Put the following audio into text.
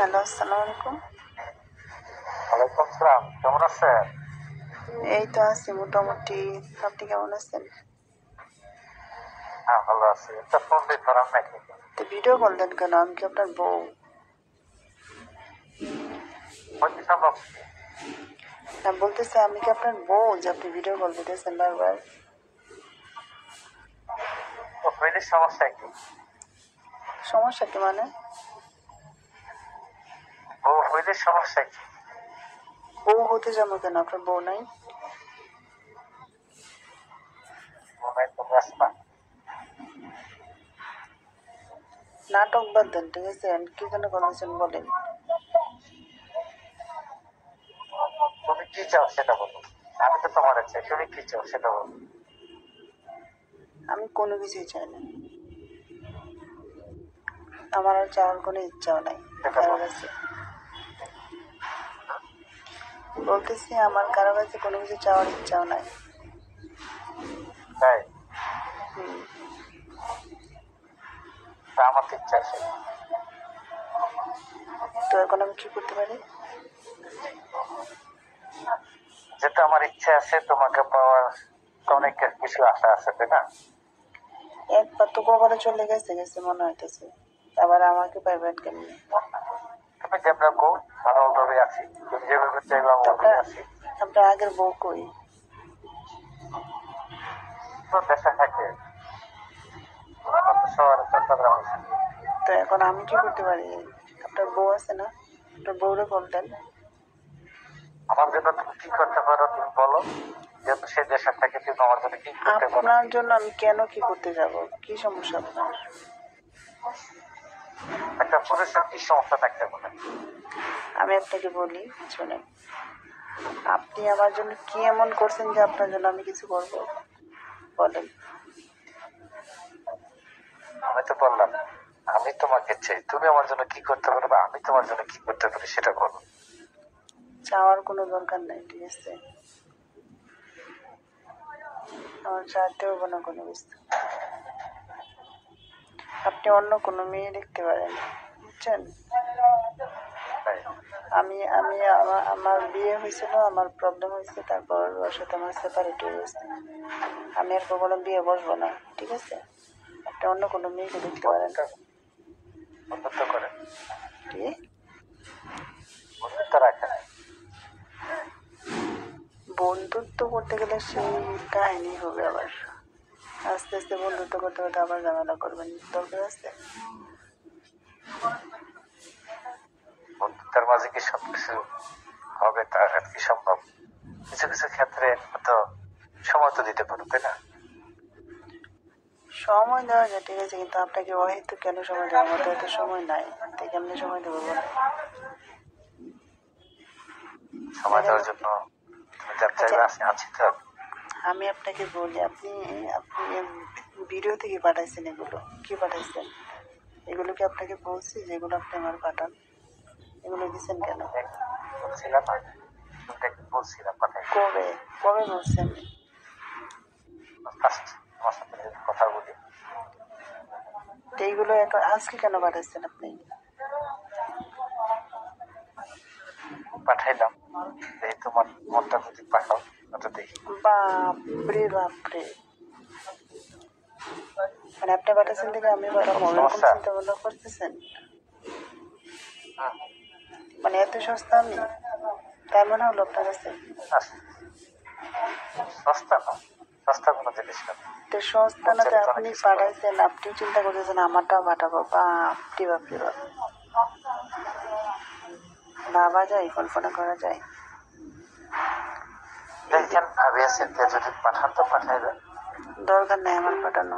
Hello, আসসালামু আলাইকুম। ওয়ালাইকুম সালাম, কেমন আছেন? এই তো আছি মোটামুটি। আপনি কেমন আছেন? হ্যাঁ, ভালো আছি। একটা ফোন দিয়ে ধরান নাকি? তো ভিডিও কল দেন কেন? আমি কি আপনার বউ? হয়তো সম্ভব। না, বলতেছি আমি কি আপনার বউ যে আপনি ভিডিও কল দিতেছেন বারবার? তো হইলে সমস্যা কি? সমস্যা কি মানে? ও হইলে সমস্যা কি? বউ হতে যাবো কেন? আপনার বউ নাই? মনে তো ব্যস্ত। নাটক বাদ দেন, ঠিক আছে? কি জন্য কল দিচ্ছেন বলেন। তুমি কি চাও সেটা বলো। আমি তো তোমার চাই, তুমি কি চাও সেটা বলো। আমি কোনো কিছুই চাই না। আমার আর চাওয়ার কোনো ইচ্ছাও নাই সেটা কারো বলো। কাছে। বলতেছি আমার কারো কাছে কোনো কিছু চাওয়ার ইচ্ছাও নাই। তাই? হুম। তা আমার তো ইচ্ছা আছে। তো এখন আমি কি করতে পারি? যেটা আমার ইচ্ছা আছে তোমাকে পাওয়ার অনেক কিছু আশা আছে, তাই না? একবার তো কবরে চলে গেছে মনে হইতেছে, আবার আমাকে পাইবেন কেমনি? তুমি যেমন কো ভালোভাবে আছি, তুমি যেভাবে চাইবে আমি ওভাবে আছি। আপনার আগের বউ কই? তো দেশে থাকে শহরে, চট্টগ্রাম আছে। তো এখন আমি কি করতে পারি? আপনার বউ আছে না? আপনার বউরে কল দেন। আমার জন্য তুমি কি করতে পারো তুমি বলো। যেহেতু সে দেশে থাকে, তুমি আমার জন্য কি করতে পারো? আপনার জন্য আমি কেন কি করতে যাব? কি সমস্যা আপনার? একটা পুরুষের কি সমস্যা থাকতে পারে? আমি আপনাকে বলি, শুনেন। আপনি আমার জন্য কি এমন করছেন যে আপনার জন্য আমি কিছু করব? বলেন। আমি তো বললাম আমি তোমাকে চাই, তুমি আমার জন্য কি করতে পারো বা আমি তোমার জন্য কি করতে পারি সেটা বলো। চাওয়ার কোনো দরকার নাই, ঠিক আছে? আমার চাইতে হবে না কোনো কিছু। আপনি অন্য কোনো মেয়ে দেখতে পারেন, বুঝছেন? তাই? আমি আমি আমার বিয়ে হয়েছিল, আমার প্রবলেম হয়েছে, তারপর ওর সাথে আমার সেপারেট হয়ে গেছে। আমি আর কখনো বিয়ে বসবো না, ঠিক আছে? আপনি অন্য কোনো মেয়েকে দেখতে পারেন। বন্ধুত্ব করে, কি? বন্ধুত্ব রাখে। বন্ধুত্ব করতে গেলে সেই কাহিনী হবে আবার। আস্তে আস্তে বন্ধুত্ব করতে করতে আবার ঝামেলা করবেন, দরকার আছে? বন্ধুত্বের মাঝে কি সবকিছু হবে তা আর কি সম্ভব? কিছু কিছু ক্ষেত্রে তো সময় তো দিতে পারো, তাই না? সময় দেওয়া যায়, ঠিক আছে, কিন্তু আপনাকে অহেতু কেন সময় দেওয়ার মতো এত সময় নাই, তাই কেমনি সময় দেবো বলেন? সময় দেওয়ার জন্য তুমি যার আচ্ছা, চাইবে আছি তো। আমি আপনাকে বলি, আপনি আপনি ভিডিও থেকে পাঠাইছেন, এগুলো কি পাঠাইছেন? এগুলো কি আপনাকে বলছি যেগুলো আপনি আমার পাঠান? এগুলো দিচ্ছেন কেন? বলছিলাম না, তুমি বলছিলাম পাঠাই। কবে? কবে বলছেন? ফার্স্ট তোমার সাথে কথা বলি। তো এইগুলো এখন আজকে কেন পাঠাইছেন আপনি? পাঠাইলাম, এই তোমার মনটা যদি পাঠাও ওটা দেখি। বাপরে বাপরে, মানে আপনি পাঠাচ্ছেন থেকে আমি পাঠাবো এরকম সমস্যা? চিন্তা ভাবনা করতেছেন? মানে এত সস্তা আমি? তাই মনে হলো আপনার কাছে? সস্তা না, সস্তা কোনো জিনিস না। তো সস্তা না, তো আপনি পাঠাইছেন, আপনি চিন্তা করতেছেন আমারটাও পাঠাবো? বাপরে বাপরে বাপ, ভাবা যায়, কল্পনা করা যায়? দেখেন ভাবি আছেন, যদি পাঠান তো পাঠাইবেন। দরকার নেই আমার পাঠানো।